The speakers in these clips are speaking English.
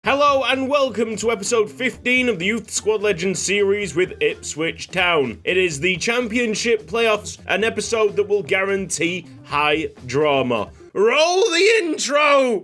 Hello and welcome to episode 15 of the Youth Squad Legends series with Ipswich Town. It is the championship playoffs, an episode that will guarantee high drama. Roll the intro!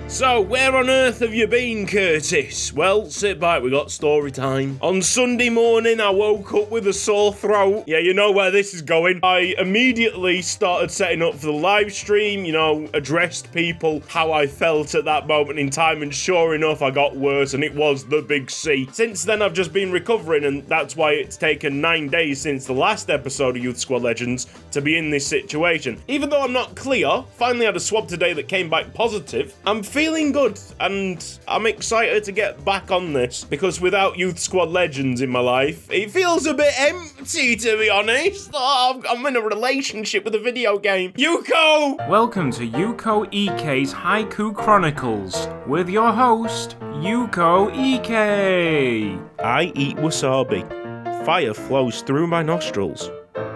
So, where on earth have you been, Curtis? Well, sit back, we got story time. On Sunday morning, I woke up with a sore throat. Yeah, you know where this is going. I immediately started setting up for the live stream, addressed people how I felt at that moment in time, and sure enough, I got worse, and it was the big C. Since then, I've just been recovering, and that's why it's taken 9 days since the last episode of Youth Squad Legends to be in this situation. Even though I'm not clear, finally had a swab today that came back positive, I'm feeling good, and I'm excited to get back on this, because without Youth Squad Legends in my life, it feels a bit empty, to be honest. I'm in a relationship with a video game. Yuko! Welcome to Yuko EK's Haiku Chronicles, with your host, Yuko EK. I eat wasabi. Fire flows through my nostrils.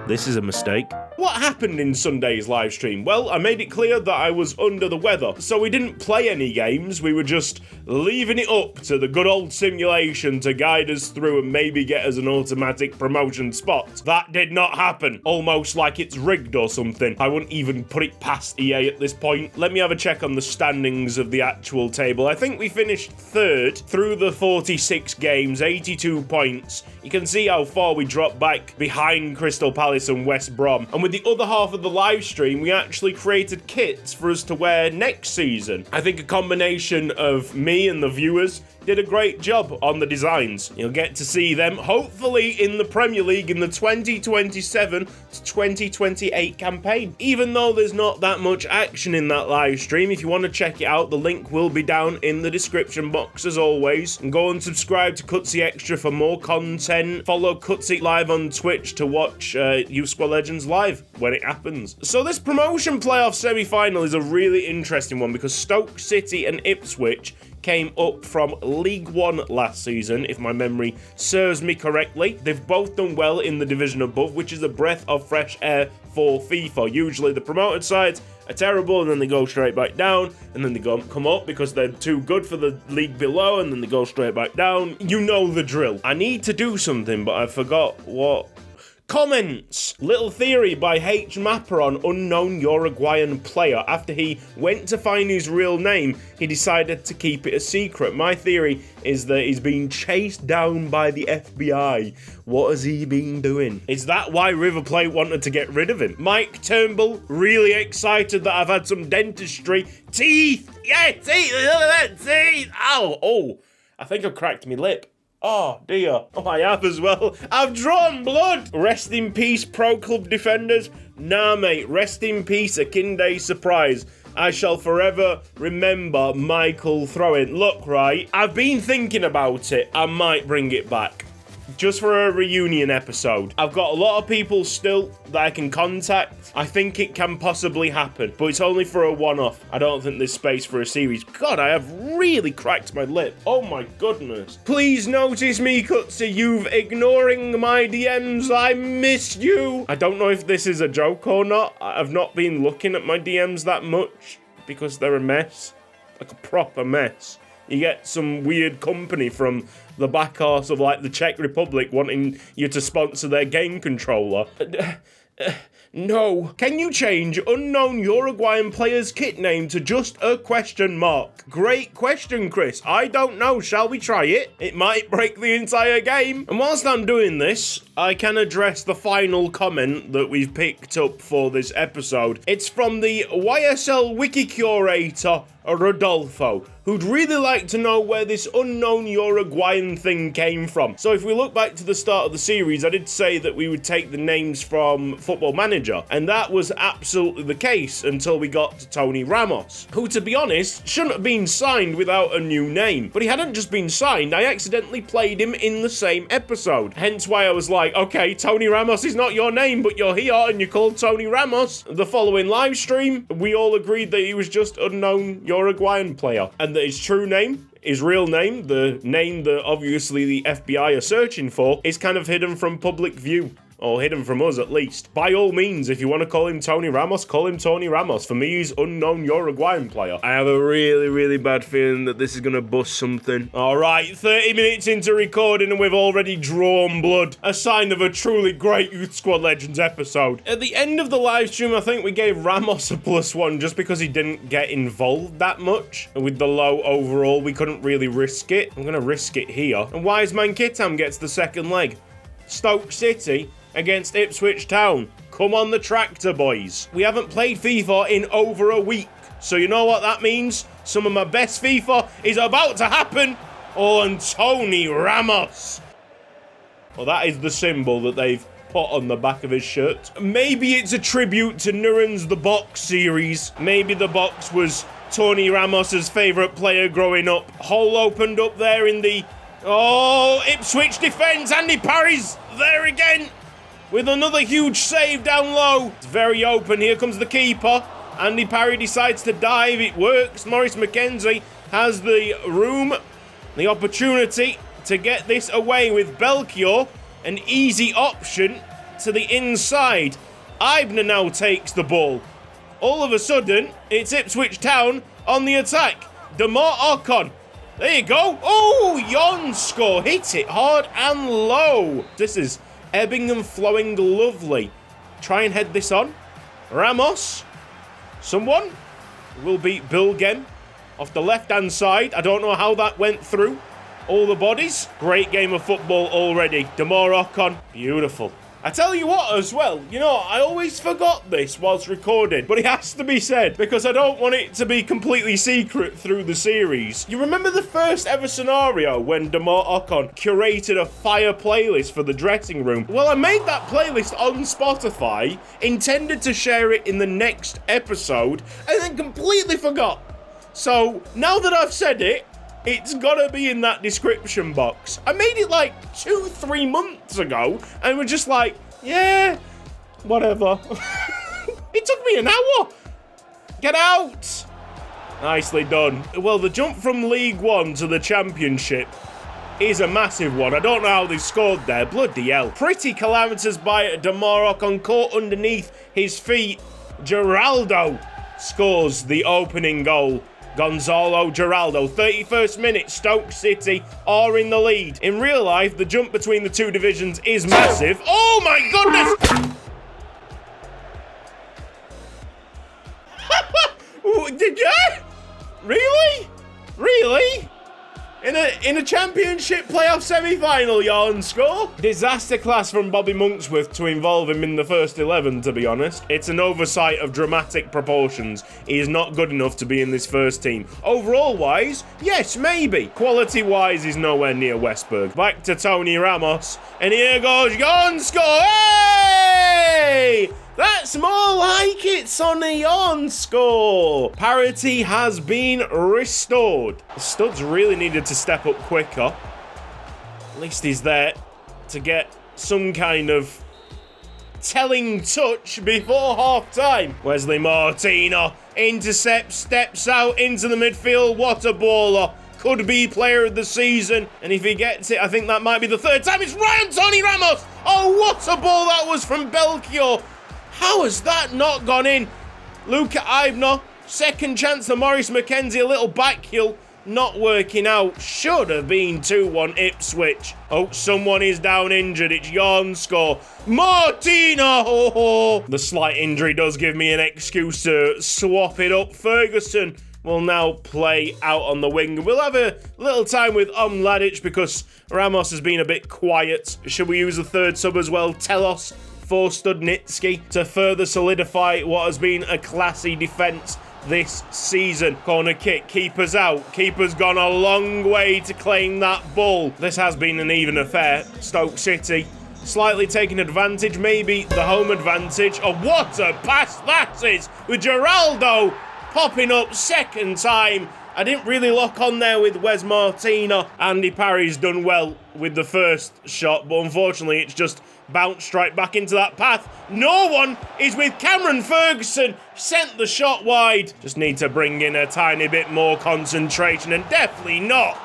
This is a mistake. What happened in Sunday's live stream? Well, I made it clear that I was under the weather, so we didn't play any games. We were just leaving it up to the good old simulation to guide us through and maybe get us an automatic promotion spot. That did not happen. Almost like it's rigged or something. I wouldn't even put it past EA at this point. Let me have a check on the standings of the actual table. I think we finished third through the 46 games, 82 points. You can see how far we dropped back behind Crystal Palace and West Brom. And with the other half of the live stream, we actually created kits for us to wear next season. I think a combination of me and the viewers did a great job on the designs. You'll get to see them, hopefully, in the Premier League in the 2027 to 2028 campaign. Even though there's not that much action in that live stream, if you want to check it out, the link will be down in the description box as always. And go and subscribe to Cutsy Extra for more content. Follow Cutsy Live on Twitch to watch Youth Squad Legends live when it happens. So this promotion playoff semi-final is a really interesting one because Stoke City and Ipswich came up from League One last season, if my memory serves me correctly. They've both done well in the division above, which is a breath of fresh air for FIFA. Usually the promoted sides are terrible, and then they go straight back down, and then they come up because they're too good for the league below, and then they go straight back down. You know the drill. I need to do something, but I forgot what. Comments! Little theory by H. Mapper on unknown Uruguayan player. After he went to find his real name, he decided to keep it a secret. My theory is that he's being chased down by the FBI. What has he been doing? Is that why River Plate wanted to get rid of him? Mike Turnbull, really excited that I've had some dentistry. Teeth! Yeah, teeth! Look at that, teeth! Ow! Oh, I think I've cracked my lip. Oh dear. Oh, I have as well. I've drawn blood. Rest in peace, Pro Club defenders. Nah, mate. Rest in peace, Akinde Surprise. I shall forever remember Michael Throwing. Look, right, I've been thinking about it. I might bring it back. Just for a reunion episode. I've got a lot of people still that I can contact. I think it can possibly happen, but it's only for a one-off. I don't think there's space for a series. God, I have really cracked my lip. Oh my goodness. Please notice me, Cutsy. You've ignoring my DMs. I miss you. I don't know if this is a joke or not. I've not been looking at my DMs that much because they're a mess. Like a proper mess. You get some weird company from the back arse of, like, the Czech Republic wanting you to sponsor their game controller. No. Can you change unknown Uruguayan player's kit name to just a question mark? Great question, Chris. I don't know. Shall we try it? It might break the entire game. And whilst I'm doing this, I can address the final comment that we've picked up for this episode. It's from the YSL wiki curator, Rodolfo, who'd really like to know where this unknown Uruguayan thing came from. So if we look back to the start of the series, I did say that we would take the names from Football Manager, and that was absolutely the case until we got to Tony Ramos, who, to be honest, shouldn't have been signed without a new name. But he hadn't just been signed, I accidentally played him in the same episode. Hence why I was like, okay, Tony Ramos is not your name, but you're here and you're called Tony Ramos. The following live stream, we all agreed that he was just unknown Uruguayan Uruguayan player, and that his true name, his real name, the name that obviously the FBI are searching for, is kind of hidden from public view. Or hidden from us, at least. By all means, if you want to call him Tony Ramos, call him Tony Ramos. For me, he's unknown Uruguayan player. I have a really, really bad feeling that this is going to bust something. All right, 30 minutes into recording and we've already drawn blood. A sign of a truly great Youth Squad Legends episode. At the end of the live stream, I think we gave Ramos a +1 just because he didn't get involved that much. And with the low overall, we couldn't really risk it. I'm going to risk it here. And Wiseman Kitam gets the second leg. Stoke City against Ipswich Town. Come on the tractor, boys. We haven't played FIFA in over a week, so you know what that means? Some of my best FIFA is about to happen. Oh, and Tony Ramos. Well, that is the symbol that they've put on the back of his shirt. Maybe it's a tribute to Nuren's The Box series. Maybe The Box was Tony Ramos's favourite player growing up. Hole opened up there in the... Oh, Ipswich defence. Andy Parry's there again with another huge save down low. It's very open. Here comes the keeper. Andy Parry decides to dive. It works. Maurice McKenzie has the room, the opportunity to get this away with Belchior. An easy option to the inside. Eibner now takes the ball. All of a sudden, it's Ipswich Town on the attack. Demar Ocon. There you go. Oh, Yon score. Hit it hard and low. This is ebbing and flowing lovely. Try and head this on. Ramos. Someone will beat Bilgem off the left-hand side. I don't know how that went through all the bodies. Great game of football already. Demar Ocon. Beautiful. I tell you what as well, you know, I always forgot this whilst recording, but it has to be said because I don't want it to be completely secret through the series. You remember the first ever scenario when Demar Ocon curated a fire playlist for the dressing room? Well, I made that playlist on Spotify, intended to share it in the next episode, and then completely forgot. So, now that I've said it, it's gotta be in that description box. I made it like 2-3 months ago, and we're just like, yeah, whatever. It took me an hour. Get out. Nicely done. Well, the jump from League One to the Championship is a massive one. I don't know how they scored there. Bloody hell. Pretty calamitous by Demar Ocon, caught underneath his feet. Geraldo scores the opening goal. Gonzalo Geraldo, 31st minute, Stoke City are in the lead. In real life, the jump between the two divisions is massive. Oh my goodness! Did you? Really? Really? In a championship playoff semi-final, Yarn score? Disaster class from Bobby Monksworth to involve him in the first 11, to be honest. It's an oversight of dramatic proportions. He is not good enough to be in this first team. Overall-wise, yes, maybe. Quality-wise, he's nowhere near Westberg. Back to Tony Ramos. And here goes Yarn score! Hey! That's more like it, Sonny on score. Parity has been restored. The studs really needed to step up quicker. At least he's there to get some kind of telling touch before half-time. Wesley Martino intercepts, steps out into the midfield. What a baller. Could be player of the season. And if he gets it, I think that might be the third time. It's Ryan Tony Ramos. Oh, what a ball that was from Belchior. How has that not gone in? Luca Eibner, second chance to Maurice McKenzie, a little back heel, not working out. Should have been 2-1 Ipswich. Oh, someone is down injured. It's Yarn score. Martino! The slight injury does give me an excuse to swap it up. Ferguson will now play out on the wing. We'll have a little time with Mladic because Ramos has been a bit quiet. Should we use a third sub as well? Telos for Studnitsky to further solidify what has been a classy defence this season. Corner kick, keeper's out. Keeper's gone a long way to claim that ball. This has been an even affair. Stoke City slightly taking advantage, maybe the home advantage. Oh, what a pass that is with Geraldo popping up second time I didn't really lock on there with Wes Martina. Andy Parry's done well with the first shot, but unfortunately it's just bounced right back into that path. No one is with Cameron Ferguson. Sent the shot wide. Just need to bring in a tiny bit more concentration, and definitely not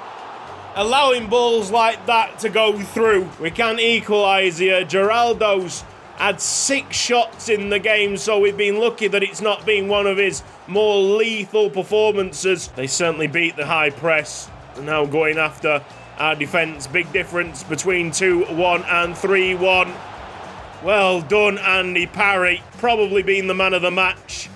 allowing balls like that to go through. We can equalise here. Geraldo's had 6 shots in the game, so we've been lucky that it's not been one of his more lethal performances. They certainly beat the high press. Now going after our defence. Big difference between 2-1 and 3-1. Well done, Andy Parry. Probably been the man of the match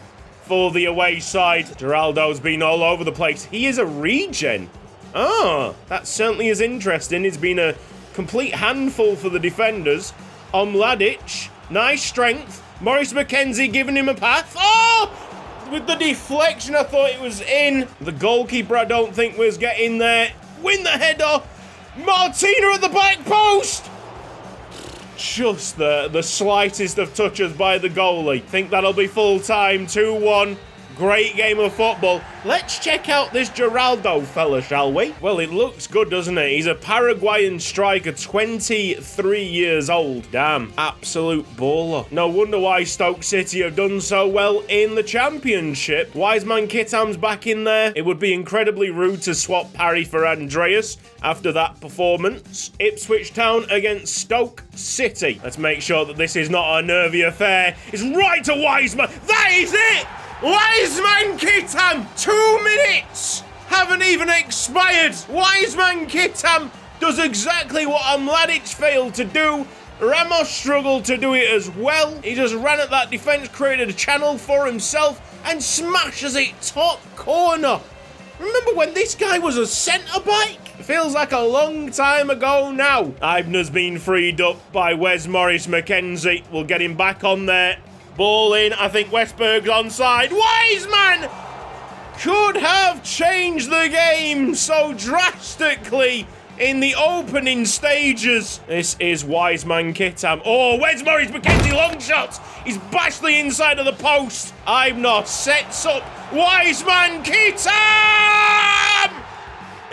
for the away side. Geraldo's been all over the place. He is a regen. Ah, that certainly is interesting. It's been a complete handful for the defenders. Mladic, nice strength. Maurice McKenzie giving him a path. Oh! With the deflection, I thought it was in. The goalkeeper, I don't think, was getting there. Win the header. Martina at the back post. Just the slightest of touches by the goalie. Think that'll be full time. 2-1. Great game of football. Let's check out this Geraldo fella, shall we? Well, it looks good, doesn't it? He's a Paraguayan striker, 23 years old. Damn, absolute baller. No wonder why Stoke City have done so well in the Championship. Wiseman Kittam's back in there. It would be incredibly rude to swap Parry for Andreas after that performance. Ipswich Town against Stoke City. Let's make sure that this is not a nervy affair. It's right to Wiseman. That is it! Wiseman Kittam, 2 minutes haven't even expired. Wiseman Kittam does exactly what Mladic failed to do. Ramos struggled to do it as well. He just ran at that defence, created a channel for himself, and smashes it top corner. Remember when this guy was a centre-back? Feels like a long time ago now. Ibner's been freed up by Wes Morris McKenzie. We'll get him back on there. Ball in, I think Westberg's onside. Wiseman could have changed the game so drastically in the opening stages. This is Wiseman Kittam. Oh, Wes Morris McKenzie, long shots. He's bashed the inside of the post. Ibner sets up Wiseman Kittam!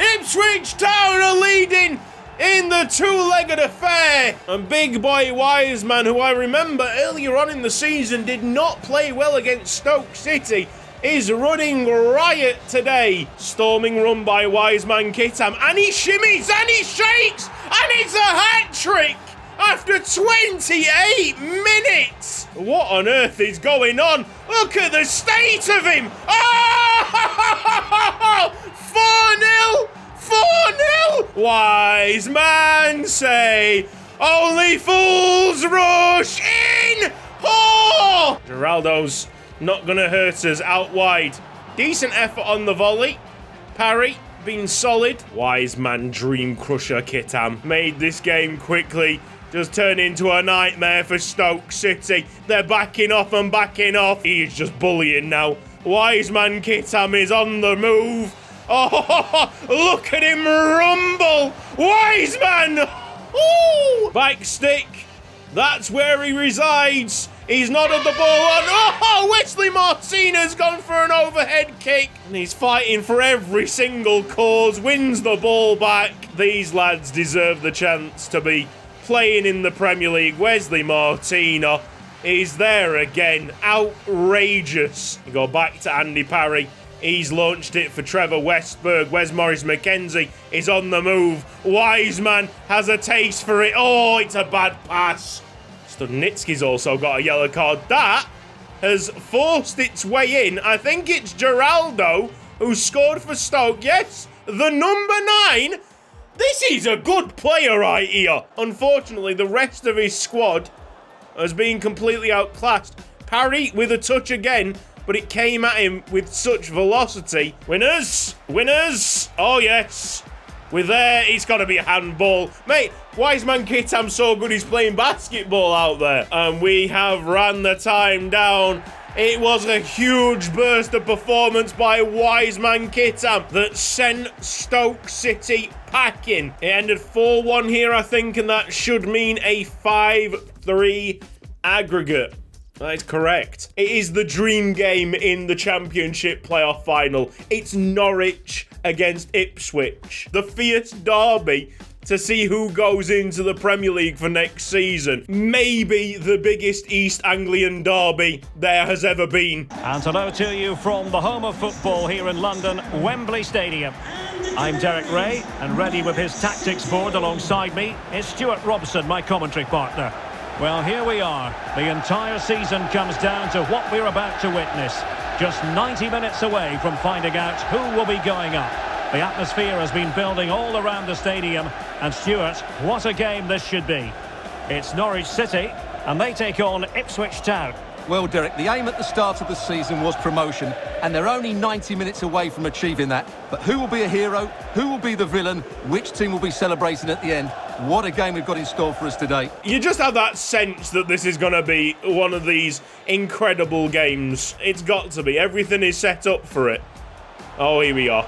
Ipswich Town are leading in the two-legged affair. And big boy Wiseman, who I remember earlier on in the season did not play well against Stoke City, is running riot today. Storming run by Wiseman Kittam. And he shimmies and he shakes. And it's a hat-trick after 28 minutes. What on earth is going on? Look at the state of him. Oh! 4-0. 4-0! Wiseman say, only fools rush in! Oh! Geraldo's not going to hurt us out wide. Decent effort on the volley. Parry been solid. Wiseman dream crusher Kittam made this game quickly just turn into a nightmare for Stoke City. They're backing off and backing off. He's just bullying now. Wiseman Kittam is on the move. Oh, look at him rumble! Wiseman! Ooh! Bike stick. That's where he resides. He's nodded the ball on. Oh, Wesley Martinez gone for an overhead kick. And he's fighting for every single cause. Wins the ball back. These lads deserve the chance to be playing in the Premier League. Wesley Martina is there again. Outrageous. You go back to Andy Parry. He's launched it for Trevor Westberg. Wes Morris McKenzie is on the move. Wiseman has a taste for it. Oh, it's a bad pass. Studnicki's also got a yellow card. That has forced its way in. I think it's Geraldo who scored for Stoke. Yes, the number 9. This is a good player right here. Unfortunately, the rest of his squad has been completely outclassed. Parry with a touch again, but it came at him with such velocity. Winners! Winners! Oh, yes. We're there. It's got to be a handball. Mate, Wiseman Kittam's so good he's playing basketball out there. And we have ran the time down. It was a huge burst of performance by Wiseman Kittam that sent Stoke City packing. It ended 4-1 here, I think, and that should mean a 5-3 aggregate That is correct. It is the dream game in the Championship playoff final. It's Norwich against Ipswich. The fierce derby to see who goes into the Premier League for next season. Maybe the biggest East Anglian derby there has ever been. And hello to you from the home of football here in London, Wembley Stadium. I'm Derek Ray, and ready with his tactics board alongside me is Stuart Robson, my commentary partner. Well, here we are. The entire season comes down to what we're about to witness. Just 90 minutes away from finding out who will be going up. The atmosphere has been building all around the stadium, and Stuart, what a game this should be. It's Norwich City, and they take on Ipswich Town. Well, Derek, the aim at the start of the season was promotion, and they're only 90 minutes away from achieving that. But who will be a hero? Who will be the villain? Which team will be celebrating at the end? What a game we've got in store for us today. You just have that sense that this is going to be one of these incredible games. It's got to be. Everything is set up for it. Oh, here we are.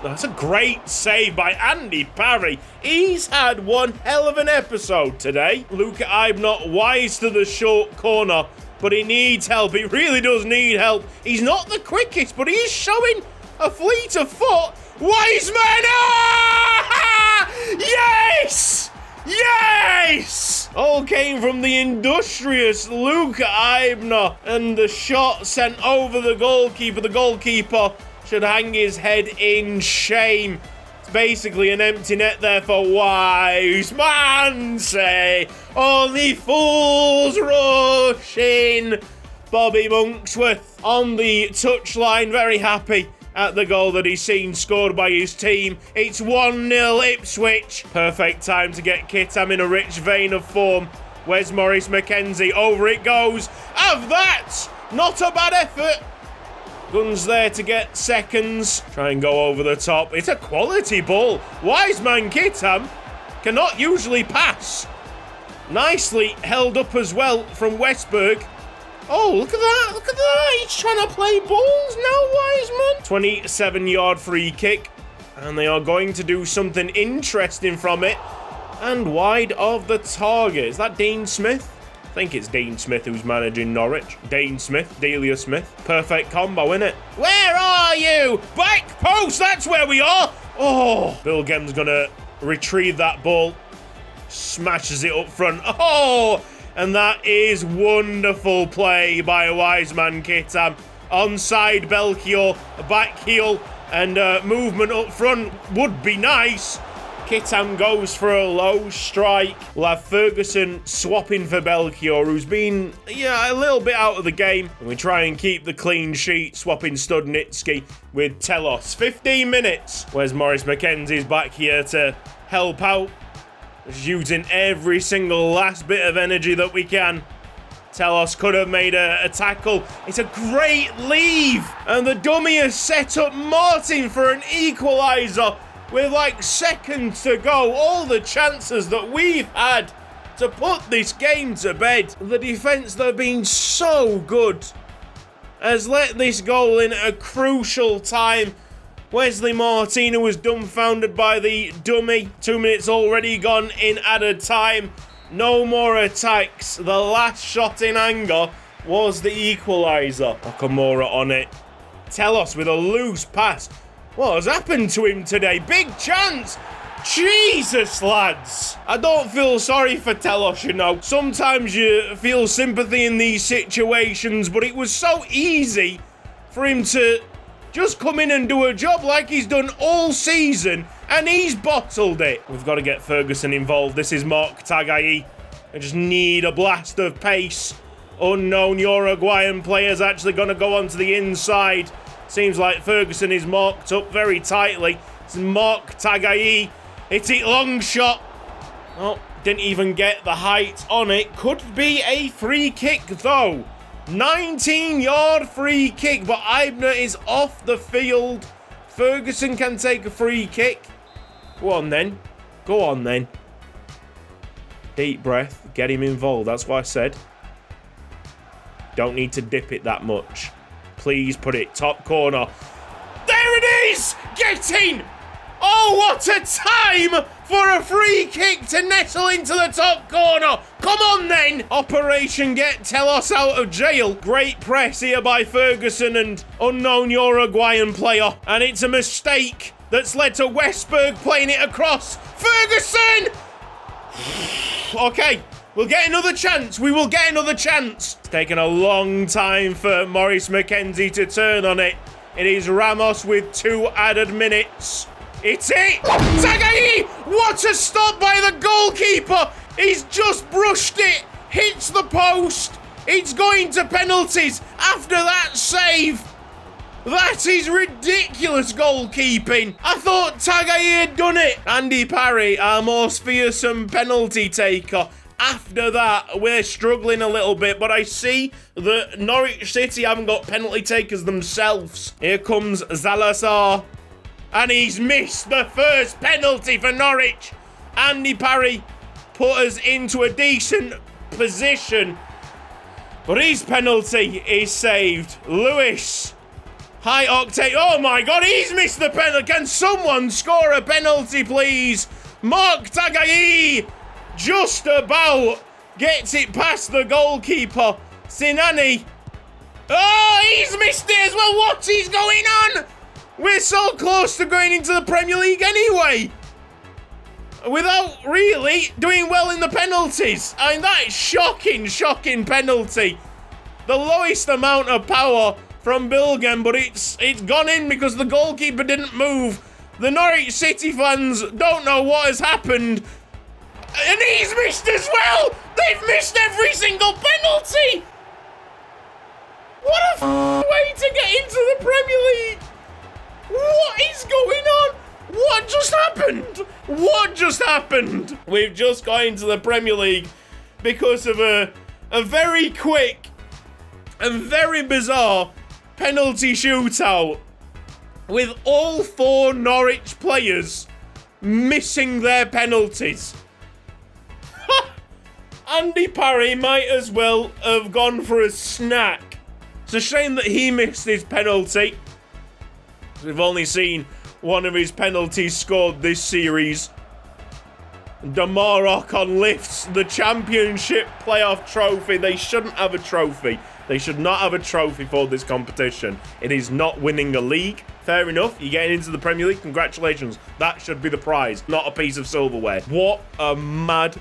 That's a great save by Andy Parry. He's had one hell of an episode today. Luca Ibnot wise to the short corner, but he needs help. He really does need help. He's not the quickest, but he's showing a fleet of foot. Wiseman! Ah! Yes! Yes! All came from the industrious Luca Ibnot, and the shot sent over the goalkeeper. The goalkeeper should hang his head in shame. It's basically an empty net there for Wiseman. Say, only fools rush in. Bobby Monksworth on the touchline, very happy at the goal that he's seen scored by his team. It's 1-0 Ipswich. Perfect time to get Kittam in a rich vein of form. Where's Maurice McKenzie? Over it goes. Have that! Not a bad effort. Guns there to get seconds. Try and go over the top. It's a quality ball. Wiseman Kittam cannot usually pass. Nicely held up as well from Westberg. Oh, look at that. Look at that. He's trying to play balls now, Wiseman. 27-yard free kick. And they are going to do something interesting from it. And wide of the target. Is that Dean Smith? I think it's Dean Smith who's managing Norwich. Dean Smith, Delia Smith. Perfect combo, innit? Where are you? Back post, that's where we are. Oh, Bill Gem's gonna retrieve that ball. Smashes it up front. Oh, and that is wonderful play by Wiseman Kittam. Onside Belchior, back heel, and movement up front would be nice. Kittam goes for a low strike. We'll have Ferguson swapping for Belchior, who's been, a little bit out of the game. And we try and keep the clean sheet, swapping Studnitsky with Telos. 15 minutes. Where's Maurice McKenzie's back here to help out. Just using every single last bit of energy that we can. Telos could have made a tackle. It's a great leave. And the dummy has set up Martin for an equaliser. With like seconds to go, all the chances that we've had to put this game to bed. The defence that have been so good has let this goal in at a crucial time. Wesley Martina was dumbfounded by the dummy. 2 minutes already gone in added time. No more attacks. The last shot in anger was the equaliser. Okamura on it. Telos with a loose pass. What has happened to him today? Big chance! Jesus, lads! I don't feel sorry for Telos, you know. Sometimes you feel sympathy in these situations, but it was so easy for him to just come in and do a job like he's done all season, and he's bottled it. We've got to get Ferguson involved. This is Mark Tagai. I just need a blast of pace. Unknown Uruguayan player's actually going to go onto the inside. Seems like Ferguson is marked up very tightly. It's Mark Tagai. It's it long shot. Oh, didn't even get the height on it. Could be a free kick though. 19-yard free kick, but Ibner is off the field. Ferguson can take a free kick. Go on then. Go on then. Deep breath. Get him involved. That's what I said. Don't need to dip it that much. Please put it top corner. There it is! Get in! Oh, what a time for a free kick to nestle into the top corner. Come on then. Operation Get Telos out of jail. Great press here by Ferguson and unknown Uruguayan player. And it's a mistake that's led to Westberg playing it across. Ferguson! Okay, we'll get another chance. We will get another chance. It's taken a long time for Maurice McKenzie to turn on it. It is Ramos with 2 added minutes. It's it! Tagai! What a stop by the goalkeeper! He's just brushed it, hits the post. It's going to penalties after that save. That is ridiculous goalkeeping. I thought Tagai had done it. Andy Parry, our most fearsome penalty taker. After that, we're struggling a little bit, but I see that Norwich City haven't got penalty takers themselves. Here comes Zalazar. And he's missed the first penalty for Norwich. Andy Parry put us into a decent position. But his penalty is saved. Lewis. High octane. Oh my God, he's missed the penalty. Can someone score a penalty, please? Mark Tagai just about gets it past the goalkeeper. Sinani. Oh, he's missed it as well. What is going on? We're so close to going into the Premier League anyway. Without really doing well in the penalties. I mean, that is shocking penalty. The lowest amount of power from Bilgen, but it's gone in because the goalkeeper didn't move. The Norwich City fans don't know what has happened. And he's missed as well. They've missed every single penalty. What a way to get into the Premier League. What is going on? What just happened? What just happened? We've just got into the Premier League because of a very quick and very bizarre penalty shootout with all 4 Norwich players missing their penalties. Andy Parry might as well have gone for a snack. It's a shame that he missed his penalty. We've only seen one of his penalties scored this series. Damarokon lifts the championship playoff trophy. They shouldn't have a trophy. They should not have a trophy for this competition. It is not winning a league. Fair enough. You're getting into the Premier League. Congratulations. That should be the prize, not a piece of silverware. What a mad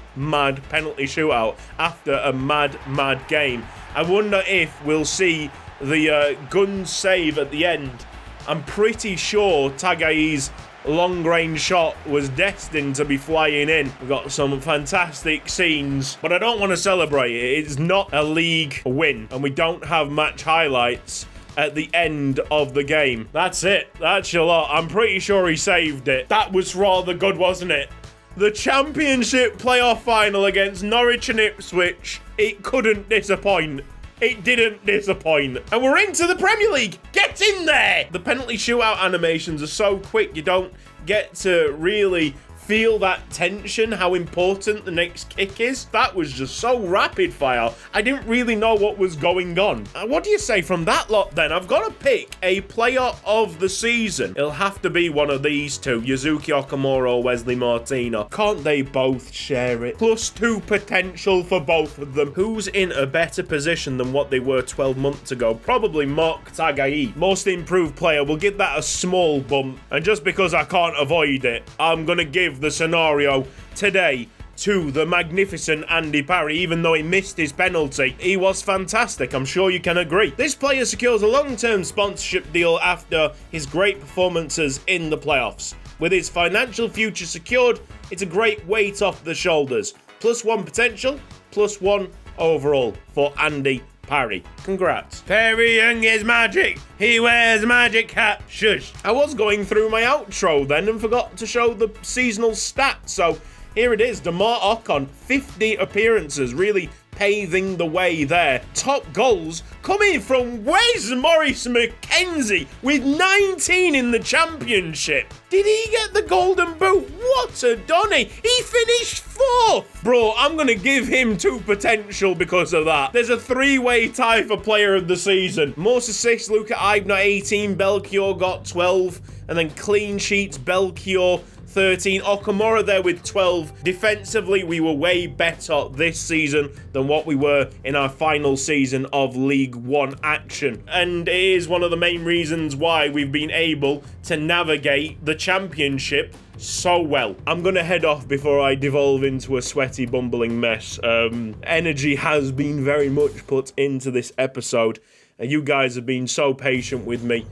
penalty shootout after a mad game. I wonder if we'll see the gun save at the end. I'm pretty sure Tagai's long-range shot was destined to be flying in. We've got some fantastic scenes, but I don't want to celebrate it. It's not a league win, and we don't have match highlights at the end of the game. That's it. That's your lot. I'm pretty sure he saved it. That was rather good, wasn't it? The championship playoff final against Norwich and Ipswich. It couldn't disappoint. It didn't disappoint. And we're into the Premier League. Get in there. The penalty shootout animations are so quick, you don't get to really feel that tension, how important the next kick is. That was just so rapid fire. I didn't really know what was going on. What do you say from that lot then? I've got to pick a player of the season. It'll have to be one of these two, Yuzuki Okamura or Wesley Martino. Can't they both share it? +2 potential for both of them. Who's in a better position than what they were 12 months ago? Probably Mark Tagai. Most improved player. We'll give that a small bump. And just because I can't avoid it, I'm going to give the scenario today to the magnificent Andy Parry. Even though he missed his penalty, he was fantastic. I'm sure you can agree. This player secures a long-term sponsorship deal after his great performances in the playoffs. With his financial future secured, it's a great weight off the shoulders. +1 potential, +1 overall for Andy Parry. Congrats. Perry Young is magic. He wears a magic hat. Shush. I was going through my outro then and forgot to show the seasonal stats. So here it is. Damar Ocon, 50 appearances, really paving the way there. Top goals coming from Maurice McKenzie with 19 in the championship. Did he get the golden boot? What a Donny. He finished 4th. Oh, bro, I'm going to give him 2 potential because of that. There's a 3-way tie for player of the season. Most assists, Luca Aibner 18, Belchior got 12, and then clean sheets, Belchior 13. Okamura there with 12. Defensively, we were way better this season than what we were in our final season of League One action. And it is one of the main reasons why we've been able to navigate the championship so well. I'm gonna head off before I devolve into a sweaty, bumbling mess. Energy has been very much put into this episode. You guys have been so patient with me.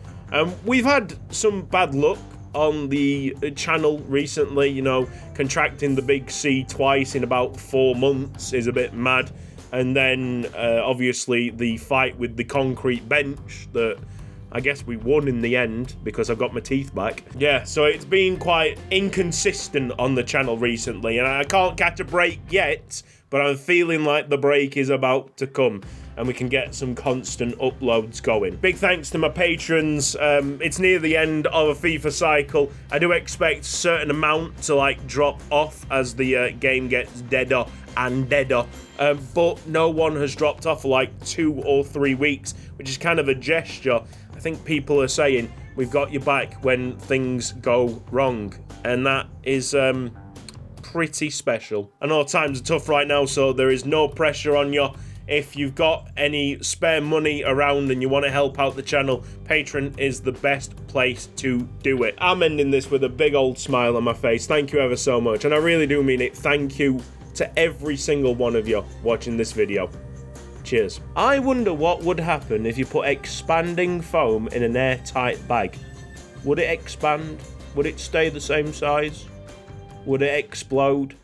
We've had some bad luck on the channel recently, you know, contracting the big C twice in about 4 months is a bit mad. And then, obviously, the fight with the concrete bench that I guess we won in the end because I've got my teeth back. Yeah, so it's been quite inconsistent on the channel recently, and I can't catch a break yet, but I'm feeling like the break is about to come and we can get some constant uploads going. Big thanks to my patrons. It's near the end of a FIFA cycle. I do expect a certain amount to like drop off as the game gets deader and deader. But no one has dropped off for like 2 or 3 weeks, which is kind of a gesture. I think people are saying, we've got your back when things go wrong. And that is pretty special. I know times are tough right now, so there is no pressure on you. If you've got any spare money around and you want to help out the channel, Patreon is the best place to do it. I'm ending this with a big old smile on my face. Thank you ever so much. And I really do mean it. Thank you to every single one of you watching this video. Cheers. I wonder what would happen if you put expanding foam in an airtight bag. Would it expand? Would it stay the same size? Would it explode?